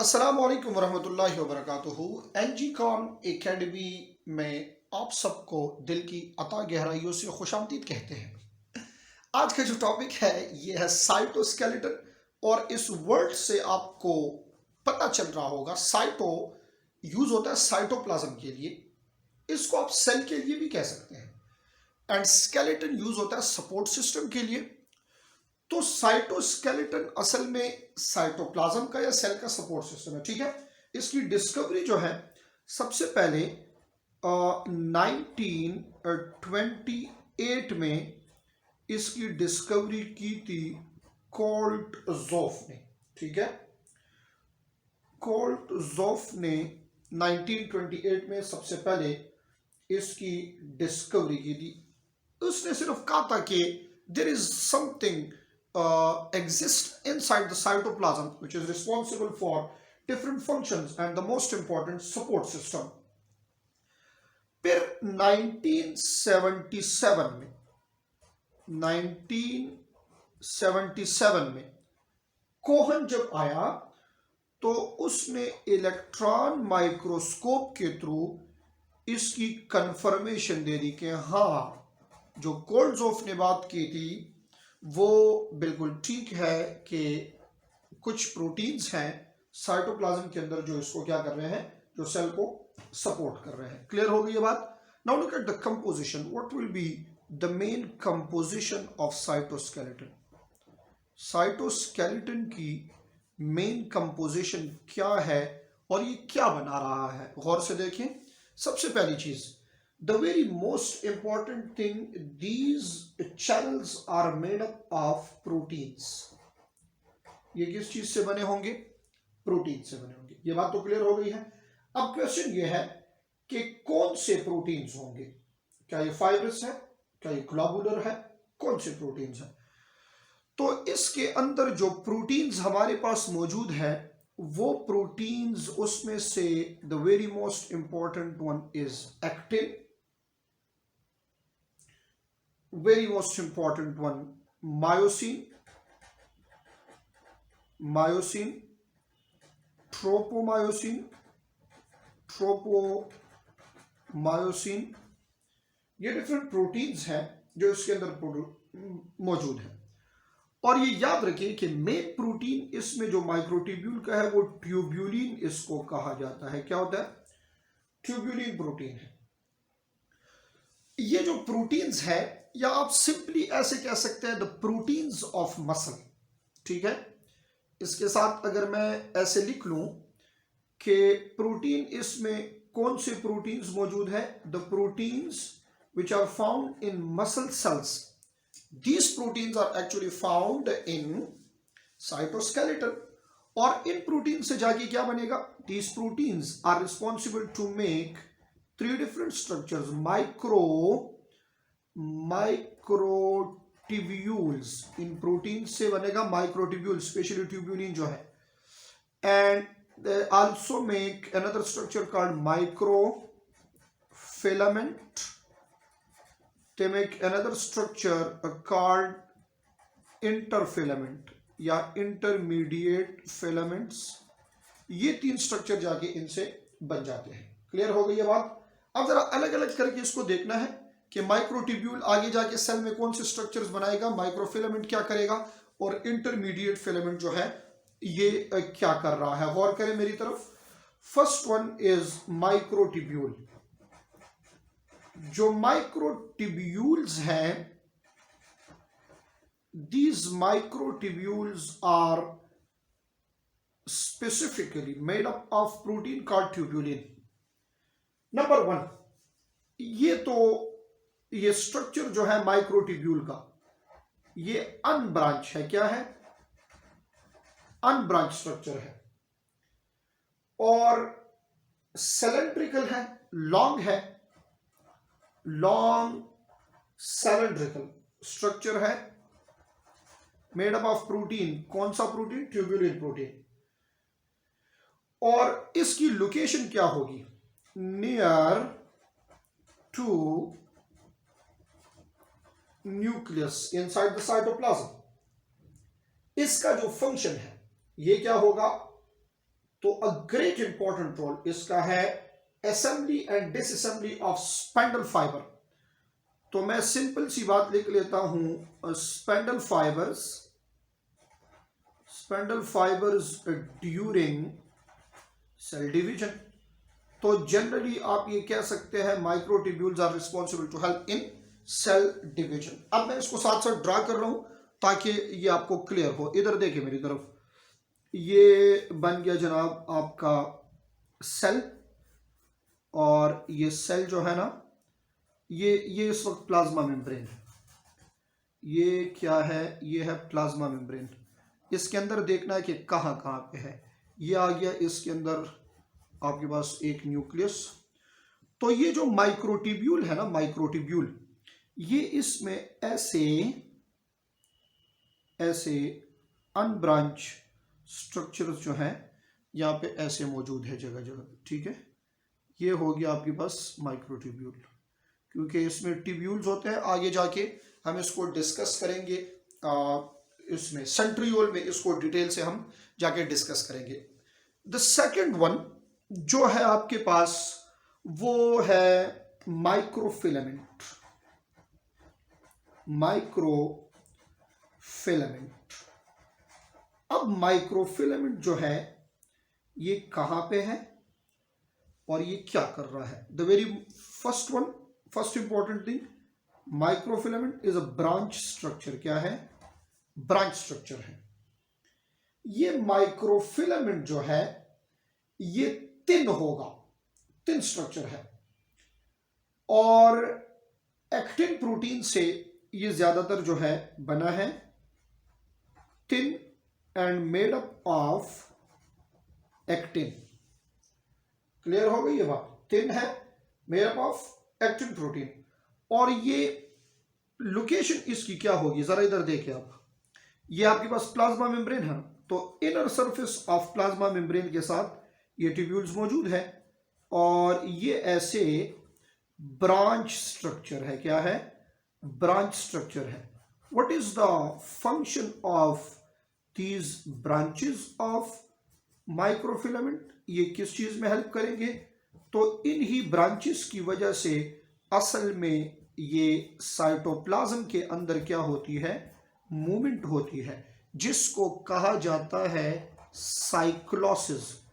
अस्सलाम वालेकुम वरहमतुल्लाहि वबरकातुहू। एनजी कॉन एकेडमी में आप सबको दिल की अता गहराइयों से खुशामदीद कहते हैं। आज का जो टॉपिक है ये है साइटोस्केलेटन, और इस वर्ड से आपको पता चल रहा होगा साइटो यूज होता है साइटोप्लाज्म के लिए, इसको आप सेल के लिए भी कह सकते हैं, एंड स्केलेटन यूज होता है सपोर्ट सिस्टम के लिए। तो साइटोस्केलेटन असल में साइटोप्लाज्म का या सेल का सपोर्ट सिस्टम है, ठीक है। इसकी डिस्कवरी जो है सबसे पहले 1928 में इसकी डिस्कवरी की थी कोल्टजोफ ने, ठीक है। कोल्टजोफ ने 1928 में सबसे पहले इसकी डिस्कवरी की थी। उसने सिर्फ कहा था कि there is something exist inside the cytoplasm which is responsible for different functions and the most important support system. फिर 1977 में कोहन जब आया तो उसने इलेक्ट्रॉन माइक्रोस्कोप के थ्रू इसकी कंफर्मेशन दे दी कि हाँ, जो कोल्टजोफ ने बात की थी वो बिल्कुल ठीक है कि कुछ प्रोटीन्स हैं साइटोप्लाज्म के अंदर जो इसको क्या कर रहे हैं, जो सेल को सपोर्ट कर रहे हैं। क्लियर हो गई ये बात। Now look at the composition. What will be the main composition of cytoskeleton. Cytoskeleton की मेन कंपोजिशन क्या है और ये क्या बना रहा है, गौर से देखें। सबसे पहली चीज, the very most important thing, these channels are made up of proteins. ये किस चीज से बने होंगे? प्रोटीन से बने होंगे। ये बात तो क्लियर हो गई है। अब क्वेश्चन ये है कि कौन से प्रोटीन्स होंगे, क्या ये फाइब्रस है, क्या ये ग्लोबुलर है, कौन से प्रोटीन्स हैं। तो इसके अंदर जो प्रोटीन्स हमारे पास मौजूद है वो प्रोटीन्स, उसमें से the very most important one is actin, very most important one myosin, tropomyosin, ये डिफरेंट प्रोटीन्स हैं जो इसके अंदर मौजूद है। और ये याद रखिए कि मेन प्रोटीन इसमें जो माइक्रोट्यूब्यूल का है वो ट्यूब्यूलिन इसको कहा जाता है। क्या होता है? ट्यूब्यूलिन प्रोटीन है। ये जो प्रोटीन्स है, या आप सिंपली ऐसे कह सकते हैं द प्रोटीन्स ऑफ मसल, ठीक है। इसके साथ अगर मैं ऐसे लिख लूं कि प्रोटीन, इसमें कौन से प्रोटीन्स मौजूद है, the proteins which are found in muscle cells, these proteins are actually found in cytoskeleton. और इन प्रोटीन से जाके क्या बनेगा, these proteins are responsible to make three different structures, microtubules. इन प्रोटीन से बनेगा माइक्रोट्यूब्यूल, स्पेशली ट्यूब्यूलिन जो है, and also make another structure called microfilament, they make another structure called interfilament या intermediate filaments। ये तीन स्ट्रक्चर जाके इनसे बन जाते हैं। क्लियर हो गई ये बात। अब जरा अलग अलग करके इसको देखना है कि माइक्रोट्यूब्यूल आगे जाके सेल में कौन से स्ट्रक्चर्स बनाएगा, माइक्रोफिलामेंट क्या करेगा, और इंटरमीडिएट फिलामेंट जो है ये क्या कर रहा है। गौर करें मेरी तरफ। First one is microtubule. जो माइक्रोट्यूब्यूल्स हैं, these microtubules are specifically made up of protein called tubulin. Number one, ये स्ट्रक्चर जो है माइक्रोट्यूब्यूल का, ये अनब्रांच है। क्या है? अनब्रांच स्ट्रक्चर है, और सिलेंड्रिकल है, लॉन्ग है, लॉन्ग सिलेंड्रिकल स्ट्रक्चर है, मेड अप ऑफ प्रोटीन। कौन सा प्रोटीन? Tubulin protein. और इसकी लोकेशन क्या होगी? Near to nucleus inside the cytoplasm. इसका जो फंक्शन है ये क्या होगा तो अ ग्रेट इंपॉर्टेंट रोल इसका है assembly and disassembly of spindle fiber. तो मैं सिंपल सी बात लिख लेता हूं, spindle fibers during cell division. तो जनरली आप ये कह सकते हैं microtubules are responsible to help in cell division. अब मैं इसको साथ साथ ड्रा कर रहा हूं ताकि ये आपको क्लियर हो। इधर देखिए मेरी तरफ, ये बन गया जनाब आपका सेल, और ये सेल जो है ना, ये इस वक्त प्लाज्मा मेम्ब्रेन है। ये क्या है? ये है प्लाज्मा मेम्ब्रेन। इसके अंदर देखना है कि कहाँ कहाँ पे है। ये आ गया इसके अंदर आपके पास एक न्यूक्लियस। तो ये जो माइक्रोट्यूब्यूल है ना, माइक्रोट्यूब्यूल, ये इसमें ऐसे अनब्रांच स्ट्रक्चर्स जो हैं यहाँ पे ऐसे मौजूद है जगह जगह, ठीक है। ये हो गया आपके पास माइक्रोट्यूब्यूल, क्योंकि इसमें ट्यूब्यूल्स होते हैं। आगे जाके हम इसको डिस्कस करेंगे, इसमें सेंट्रियोल में इसको डिटेल से हम जाके डिस्कस करेंगे। द सेकंड वन जो है आपके पास वो है माइक्रोफिलामेंट। अब माइक्रोफिलामेंट जो है ये कहां पे है और ये क्या कर रहा है? The very first important thing, microfilament is a branch structure. क्या है? ब्रांच स्ट्रक्चर है। ये माइक्रोफिलामेंट जो है ये थिन स्ट्रक्चर है, और एक्टिन प्रोटीन से ये ज्यादातर जो है बना है। Thin and made up of actin. Clear हो गई ये बात? थिन है, made up of actin protein. और ये लोकेशन इसकी क्या होगी, जरा इधर देखिए आप। ये आपके पास प्लाज्मा मेम्ब्रेन है, तो inner surface of plasma membrane के साथ ये ट्यूब्यूल्स मौजूद है, और ये ऐसे ब्रांच स्ट्रक्चर है। क्या है? ब्रांच स्ट्रक्चर है। What is the function of these branches of microfilament? ये किस चीज में हेल्प करेंगे? तो इन ही ब्रांचेस की वजह से असल में ये साइटोप्लाज्म के अंदर क्या होती है? मूवमेंट होती है, जिसको कहा जाता है cyclosis.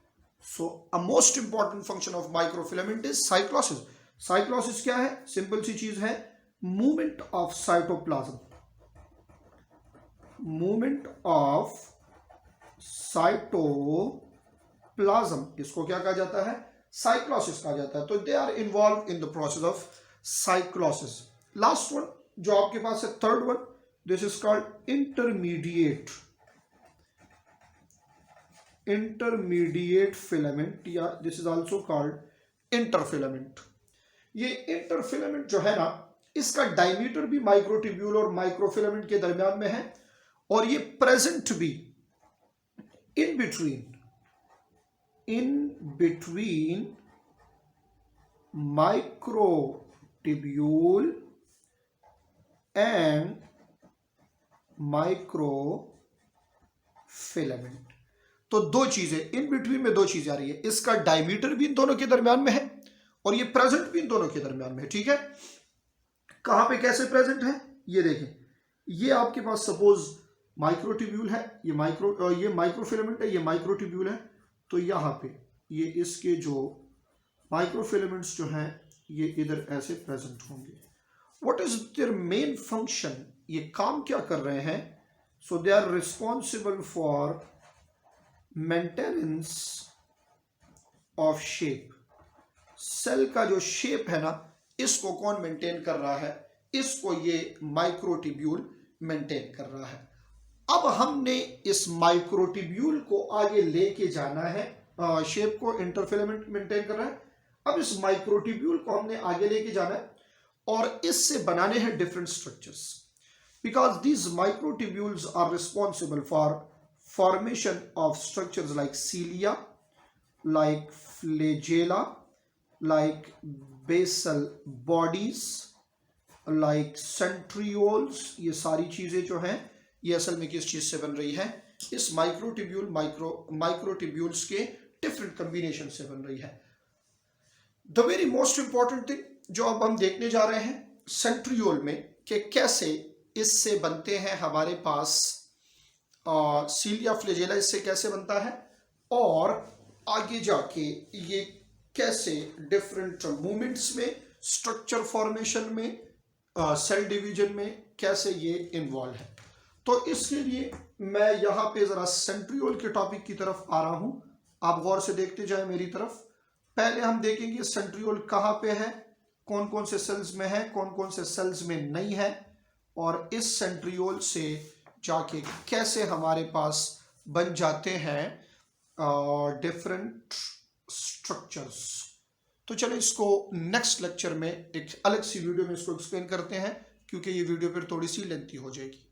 So a most important function of microfilament is cyclosis. Cyclosis क्या है? सिंपल सी चीज है, movement of cytoplasm. Movement of cytoplasm, इसको क्या कहा जाता है? साइक्लोसिस कहा जाता है। तो they are involve in the process of cyclosis. Last one जो आपके पास है, third one, this is called intermediate filament, या this is also called interfilament. ये इंटरफिलामेंट जो है ना, इसका डायमीटर भी माइक्रोट्यूब्यूल और माइक्रोफिलामेंट के दरमियान में है, और ये प्रेजेंट भी in between microtubule and microfilament. तो दो चीजें इन बिटवीन में, दो चीजें आ रही है। इसका डायमीटर भी इन दोनों के दरमियान में है, और ये प्रेजेंट भी इन दोनों के दरमियान में है, ठीक है। कहां पे कैसे प्रेजेंट है? ये देखें, ये आपके पास सपोज माइक्रोट्यूब्यूल है, ये माइक्रोफिलामेंट है, ये माइक्रोट्यूब्यूल है। तो यहां पे ये इसके जो माइक्रोफिलामेंट्स जो हैं ये इधर ऐसे प्रेजेंट होंगे। What is their main function? ये काम क्या कर रहे हैं? So they are responsible for maintenance of shape. Cell का जो शेप है ना, इसको कौन मेंटेन कर रहा है? इसको ये माइक्रोट्यूब्यूल मेंटेन कर रहा है। अब हमने इस माइक्रोट्यूब्यूल को आगे लेके जाना है। शेप को इंटरफिलामेंट मेंटेन कर रहा है। अब इस माइक्रोट्यूब्यूल को हमने आगे लेके जाना है, और इससे बनाने हैं different structures, because these microtubules are responsible for formation of structures like cilia, like flagella, like basal bodies, like centrioles। ये सारी चीजें जो हैं ये असल में किस चीज से बन रही है? इस माइक्रोट्यूब्यूल्स के डिफरेंट कॉम्बिनेशन से बन रही है। The very most important thing जो अब हम देखने जा रहे हैं सेंट्रियोल में कि कैसे इससे बनते हैं हमारे पास सीलिया फ्लैजेला, इससे कैसे बनता है, और आगे जाके ये कैसे डिफरेंट मूवमेंट्स में, स्ट्रक्चर फॉर्मेशन में, सेल डिवीजन में कैसे ये इन्वॉल्व है। तो इसके लिए मैं यहाँ पे जरा सेंट्रियोल के टॉपिक की तरफ आ रहा हूँ, आप गौर से देखते जाए मेरी तरफ। पहले हम देखेंगे सेंट्रियोल कहाँ पे है, कौन कौन से सेल्स में है, कौन कौन से सेल्स में नहीं है, और इस सेंट्रियोल से जाके कैसे हमारे पास बन जाते हैं डिफरेंट स्ट्रक्चर्स। तो चलो इसको नेक्स्ट लेक्चर में एक अलग सी वीडियो में इसको एक्सप्लेन करते हैं, क्योंकि ये वीडियो फिर थोड़ी सी लेंथी हो जाएगी।